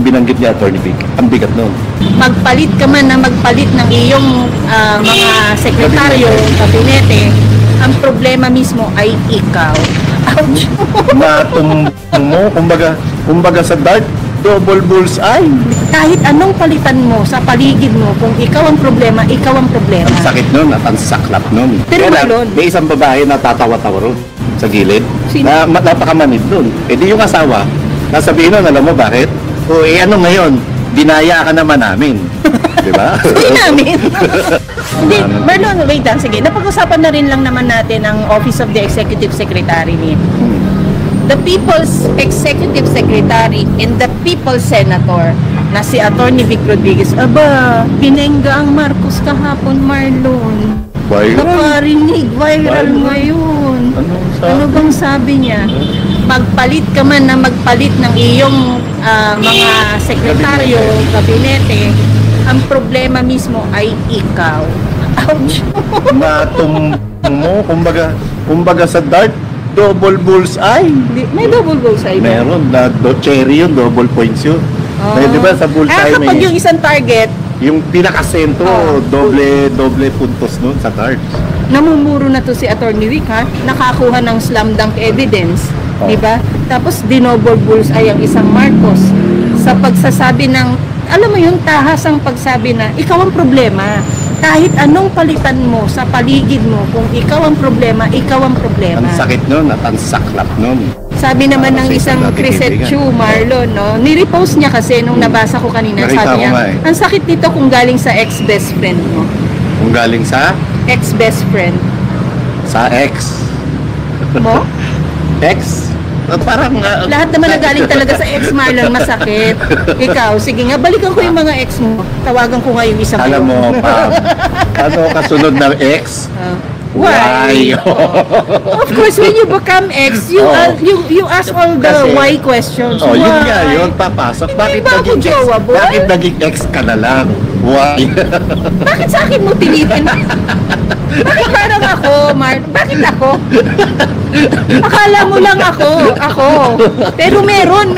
yung binanggit ni Atty. Vic, ang bigat nun. Magpalit ka man na magpalit ng iyong mga sekretaryo, kabinete, ang problema mismo ay ikaw. Ouch! Natumbang mo, kumbaga sa dart, double bullseye. Kahit anong palitan mo sa paligid mo, kung ikaw ang problema, ikaw ang problema. Ang sakit nun at ang saklap nun. Pero Marlon, may isang babae na tatawa-tawa ron sa gilid. Sino? Na napakamanid nun. Eh di yung asawa, nasabihin nun, alam mo bakit? O ano ngayon, dinaya ka naman namin. Diba? Hindi namin. Hindi, Marlon, wait lang, sige. Napag-usapan na rin lang naman natin ang Office of the Executive Secretary ni the People's Executive Secretary and the People's Senator na si Atty. Vic Rodriguez. Aba, pinengga ang Marcos kahapon, Marlon. Nakarinig, viral ngayon. Ano bang sabi niya? Magpalit ka man na magpalit ng iyong mga sekretaryo, kabinete, ang problema mismo ay ikaw. Ouch! Natumbang mo, kumbaga sa dart, double bullseye. May double bullseye ba? Meron, cherry yun, double points yun. Oh. Di ba sa bullseye kapag yung isang target, yung pinakasentro, doble puntos nun sa darts. namumuro na to si Atty. Vic, ha? Nakakuha ng slam dunk evidence, di ba? Tapos dinoble bullseye ang isang Marcos sa pagsasabi ng, alam mo yung tahasang pagsabi na ikaw ang problema. Kahit anong palitan mo sa paligid mo, kung ikaw ang problema, ikaw ang problema. Ang sakit nun at ang saklap nun. Sabi naman ng isang Crisette Chu, Marlon, no? Nirepost niya kasi nung nabasa ko kanina. Nakita Sabi niya, ko nga eh. ang sakit nito kung galing sa ex-best friend mo. Kung galing sa? Ex-best friend Sa ex. mo? Ex? Parang Lahat naman na galing talaga sa ex, Marlon, masakit. Ikaw, sige nga, balikan ko yung mga ex mo. Tawagan ko nga yung isang alam mo, Pam, ano kasunod ng ex? Why? Of course, when you become ex, you ask all the Kasi, why questions. Oh, yun Why? nga, yun, papasok. Hindi Bakit ba ako naging ex? jowa, boy? Bakit naging ex ka na lang? Why? Bakit sa akin mo tinitin? Bakit parang ako, Mark? Bakit ako? Akala mo lang ako. Pero meron.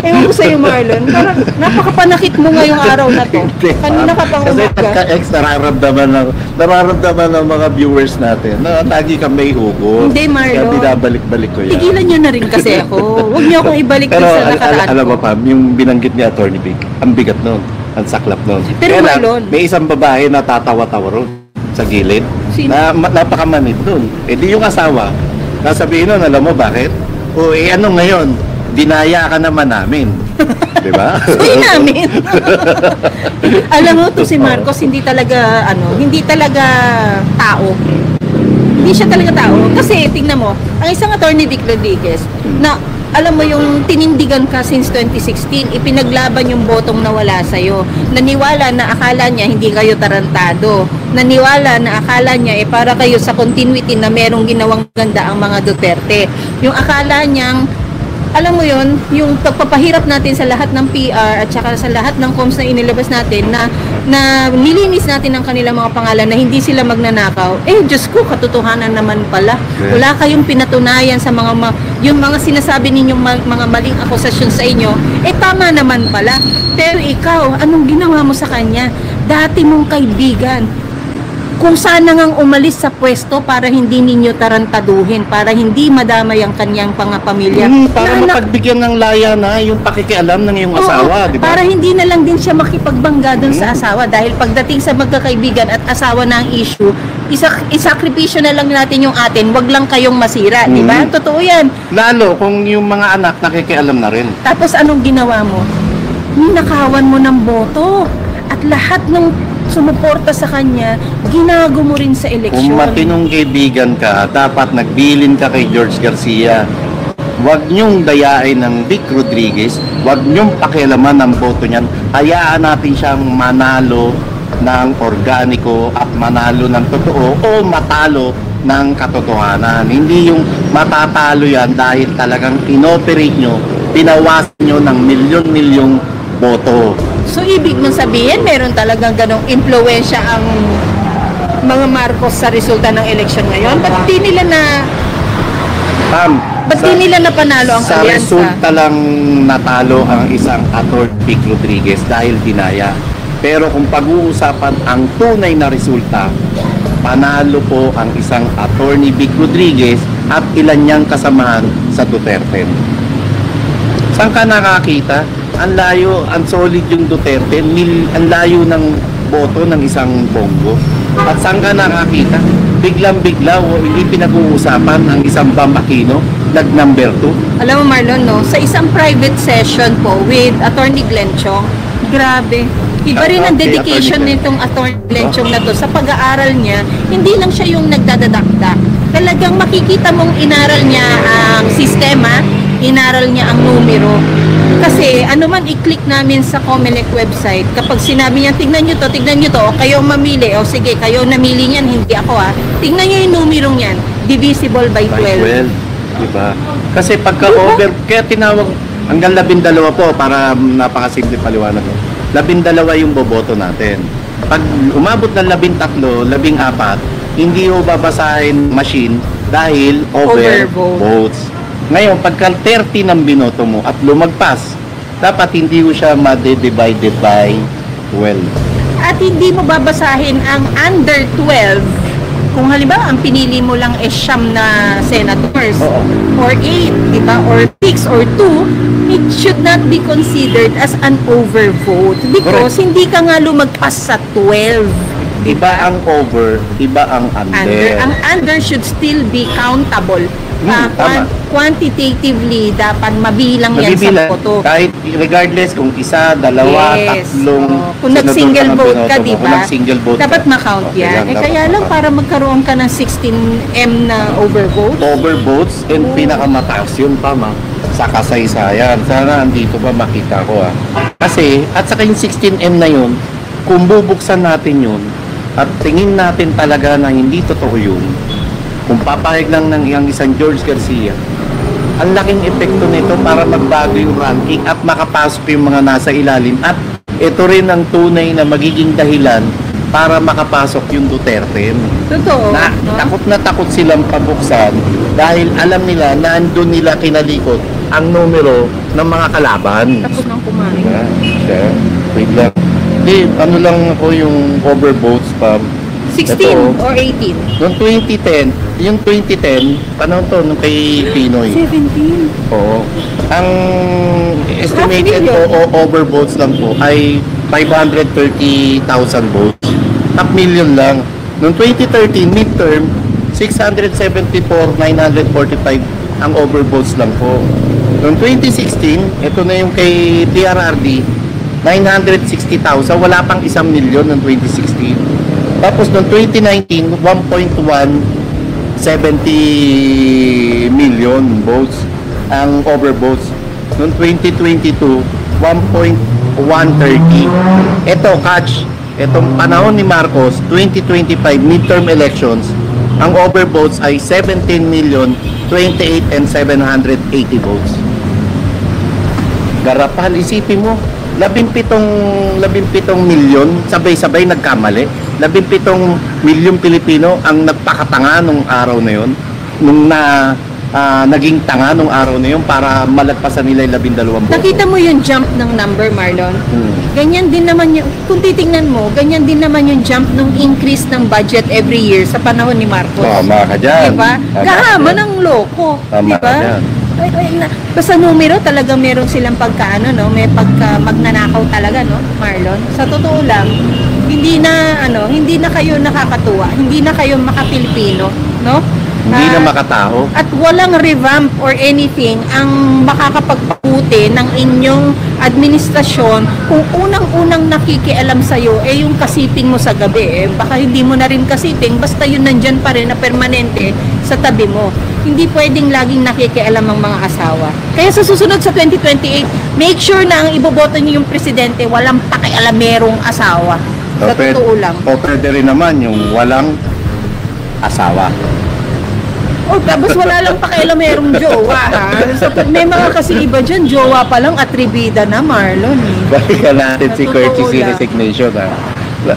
Ewan ko sa'yo, Marlon. Parang napakapanakit mo ngayong araw na to. Kanina ka pang Kasi umaga. pagka-ex, nararamdaman ng mga viewers natin na lagi kang may hugot. Hindi, Marlon. Kaya binabalik-balik ko yan. Tigilan niyo na rin kasi ako. Huwag niyo akong ibalik Pero sa nakaraan alam mo, ko. Pam, yung binanggit ni Atty. Vic, ang bigat nun. Ang saklap nun. Pero Kaya lang, Marlon, may isang babae na tatawa-tawa ron sa gilid. Sino? Na napakamanid nun. Eh di yung asawa, nasabihin nun, alam mo bakit? O ano ngayon, dinaya ka naman namin. Di ba? Hindi namin. Alam mo, to si Marcos, hindi talaga tao. Hindi siya talaga tao. Kasi, tingnan mo, ang isang Atty. Vic Rodriguez, na, alam mo yung tinindigan ka since 2016, ipinaglaban yung botong nawala sa'yo. Naniwala na akala niya hindi kayo tarantado. Naniwala na akala niya para kayo sa continuity na merong ginawang ganda ang mga Duterte. Yung akala niyang, alam mo yon, yung pagpapahirap natin sa lahat ng PR at saka sa lahat ng comms na inilabas natin na nilinis natin ang kanilang mga pangalan na hindi sila magnanakaw. Diyos ko, katotohanan naman pala. Wala kayong pinatunayan sa yung mga sinasabi ninyong mga maling akusasyon sa inyo. Tama naman pala. Pero ikaw, anong ginawa mo sa kanya? Dati mong kaibigan. Kung sana ngang umalis sa pwesto para hindi ninyo tarantaduhin, para hindi madamay ang kanyang pamilya. Para mapagbigyan ng laya na yung pakikialam ng iyong asawa, di ba? Para hindi na lang din siya makipagbangga dun sa asawa dahil pagdating sa magkakaibigan at asawa na ang issue, isakripisyo na lang natin yung atin, wag lang kayong masira, di ba? Totoo yan. Lalo kung yung mga anak nakikialam na rin. Tapos anong ginawa mo? Nakawan mo ng boto at lahat ng sumuporta sa kanya, ginago mo rin sa eleksyon. Kung matinong kaibigan ka, dapat nagbilin ka kay George Garcia. Huwag niyong dayain ng Vic Rodriguez, huwag niyong pakialaman ng boto niyan. Hayaan natin siyang manalo ng organiko at manalo ng totoo o matalo ng katotohanan. Hindi yung matatalo yan dahil talagang inoperate nyo, pinawasan nyo ng milyon-milyong boto. So, ibig mong sabihin, meron talagang ganong impluwensya ang mga Marcos sa resulta ng eleksyon ngayon? Ba't di nila na Pam, Ba't di nila napanalo ang sa alyansa? resulta lang natalo ang isang Atty. Vic Rodriguez dahil dinaya. Pero kung pag-uusapan ang tunay na resulta, panalo po ang isang Atty. Vic Rodriguez at ilan niyang kasamahan sa Duterte. Saan ka nakakita? Ang layo, ang solid yung Duterte, ang layo ng boto ng isang Bongo. At saan ka nakakita? Biglang-bigla o hindi pinag-uusapan ang isang Bam Aquino, nag-number 2. Alam mo Marlon, no? Sa isang private session po with Attorney Glenn Chong, grabe. Iba rin ang Okay, dedication Attorney nitong Attorney Glenn Chong na to sa pag-aaral niya. Hindi lang siya yung nagdadadakdak. Talagang makikita mong inaral niya ang sistema, inaral niya ang numero. Kasi ano man i-click namin sa Comelec website, kapag sinabi niya, tignan nyo to, o kayo mamili, o sige, kayo namili niyan, hindi ako tignan nyo yung numero niyan, divisible by 12. Diba? Kasi pagka-over, kaya tinawag hanggang 12 po para napakasimple paliwanag ko. 12 yung boboto natin. Pag umabot ng 13, 14, hindi mo babasahin machine dahil Overvote. votes. Ngayon, pagka 30 ng binoto mo at lumagpas, dapat hindi mo siya ma-divided by 12. At hindi mo babasahin ang under 12 kung halimbawa ang pinili mo lang is siyam na senators Oo. or 8, di ba? Or 6 or 2, it should not be considered as an overvote because hindi ka nga lumagpas sa 12. Iba ang over, iba ang under. Ang under should still be countable. Tama. Quantitatively, dapat mabilang yan sa Mabibilang, boto. kahit regardless kung isa, dalawa, Yes. tatlong Kung senador nag-single ka ng vote ka, binoto mo, di kung ba? nag-single vote Dapat ka, ma-count okay yan. lang, dapat Kaya lang ma-count. para magkaroon ka ng 16M na overvote. Overvotes and pinakamataas yun pa sa kasaysayan. Sana andito ba makita ko Kasi, at saka yung 16M na yun, kung bubuksan natin yun, at tingin natin talaga na hindi totoo yun, kung papayag lang ng isang George Garcia, ang laking epekto nito para magbago yung ranking at makapasok yung mga nasa ilalim. At ito rin ang tunay na magiging dahilan para makapasok yung Duterte. Totoo. Na takot silang pabuksan dahil alam nila na andun nila kinalikot ang numero ng mga kalaban. Tapos nang kumain. Wait lang. Hindi, ano lang ako yung overvotes pa. 16 or 18? Noong 2010, yung 2010, panahon to, nung kay Pinoy. 17. Oo. Ang estimated Half million. po overvotes lang po ay 530,000 votes. Half million lang. Noong 2013, midterm, 674,945 ang overvotes lang po. Noong 2016, ito na yung kay PRRD, 960,000. Wala pang 1 milyon noong 2016. Tapos noong 2019, 1.170 million votes ang overvotes. Noong 2022, 1.130. Ito, catch. Itong panahon ni Marcos, 2025 midterm elections, ang overvotes ay 17,028,780 votes. Garapal, isipin mo, 17 milyon, sabay-sabay nagkamali. 17 milyong Pilipino ang nagpakatanga nung araw na yon, nung naging tanga nung araw na yon para malagpasan nila yung 12 boto. Nakita mo yung jump ng number, Marlon? Ganyan din naman yung, kung titingnan mo, ganyan din naman yung jump ng increase ng budget every year sa panahon ni Marcos. Tama ka dyan. Diba? Tama Kahama ka dyan. ng loko. Tama ka Diba? dyan. Basta numero talaga meron silang pagkaano, no? May pagka magnanakaw talaga, no, Marlon? Sa totoo lang, hindi na kayo nakakatuwa, hindi na kayo makapilipino, no? Hindi na makataho. At walang revamp or anything ang makakapagpakuti ng inyong administrasyon kung unang-unang nakikialam sa'yo yung kasiping mo sa gabi. Baka hindi mo na rin kasiping, basta yun nandyan pa rin na permanente sa tabi mo. Hindi pwedeng laging nakikialam ang mga asawa. Kaya sa susunod sa 2028, make sure na ang iboboto niyo yung presidente, walang pakialamerong asawa. Sa totoo lang. O pwede rin naman yung walang asawa. Oh, tapos wala lang pakialamerong jowa, ha? So, may mga kasi iba dyan, jowa pa lang, atribida na, Marlon. Balikan natin si Sa totoo courtesy lang. resignation.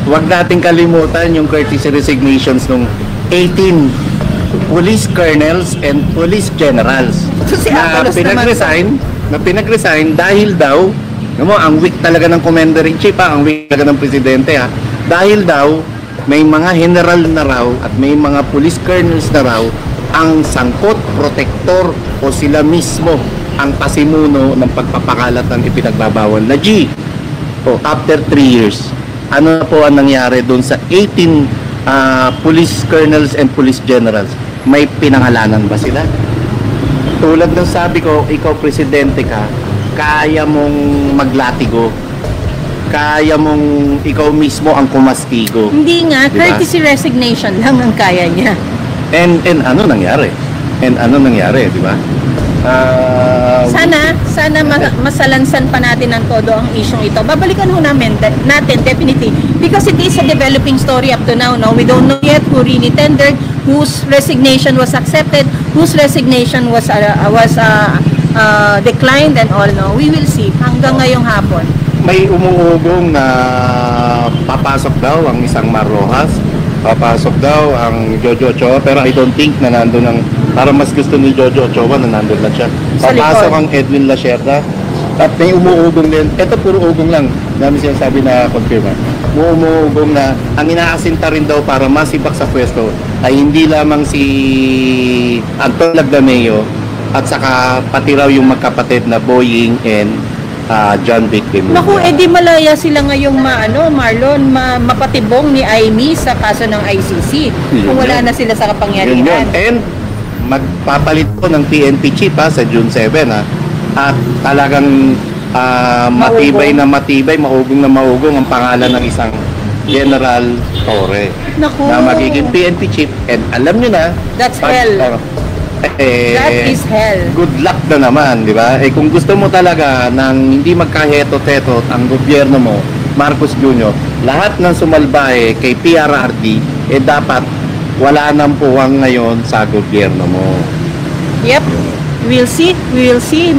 Huwag natin kalimutan yung courtesy resignations nung 18 police colonels and police generals Si na Apolos pinag-resign dahil daw, ang weak talaga ng commander-in-chief, ang weak talaga ng presidente, dahil daw may mga general na raw at may mga police colonels na raw ang sangkot, protector o sila mismo ang pasimuno ng pagpapakalat ng ipinagbabawal na G. After 3 years, ano na po ang nangyari doon sa 18 police colonels and police generals? May pinangalanan ba sila? Tulad ng sabi ko, ikaw presidente ka, kaya mong maglatigo, kaya mong ikaw mismo ang kumastigo. Hindi nga, Diba? courtesy resignation lang ang kaya niya. And ano nangyari? Di ba? Sana masalansan pa natin ng todo ang isyong ito. Babalikan ho natin definitely because it is a developing story up to now. No, we don't know yet who really tendered, whose resignation was accepted, whose resignation was declined and all. No, we will see hanggang ngayong hapon. May umuugong na papasok daw ang isang Mar Rojas, papasok daw ang Jojo Ochoa, pero I don't think na nandun ang, para mas gusto ni Jojo Ochoa na nandun na siya. Sa Papasok likod. ang Edwin Lacerda, at may umuugong din, eto puro ugong lang, namin sinasabi na confirm. Umuugong na ang inaasinta rin daw para masibak sa pwesto ay hindi lamang si Anton Lagdameo at saka pati raw yung magkapatid na Boying and John Vic Remulla. Naku, edi malaya sila ngayong Marlon, mapatibong ni Aimee sa kaso ng ICC. Kung wala na sila sa kapangyarihan. And magpapalit po ng PNP chief sa June 7 at talagang matibay, maugong ang pangalan ng isang General Torre Naku. na magiging PNP chief. And alam nyo na, That's hell. That is hell. Good luck na naman, di ba? Kung gusto mo talaga ng hindi magkahetot-hetot ang gobyerno mo, Marcos Jr., lahat ng sumalbahe kay PRRD, dapat wala nang puwang ngayon sa gobyerno mo. Yep. We will see.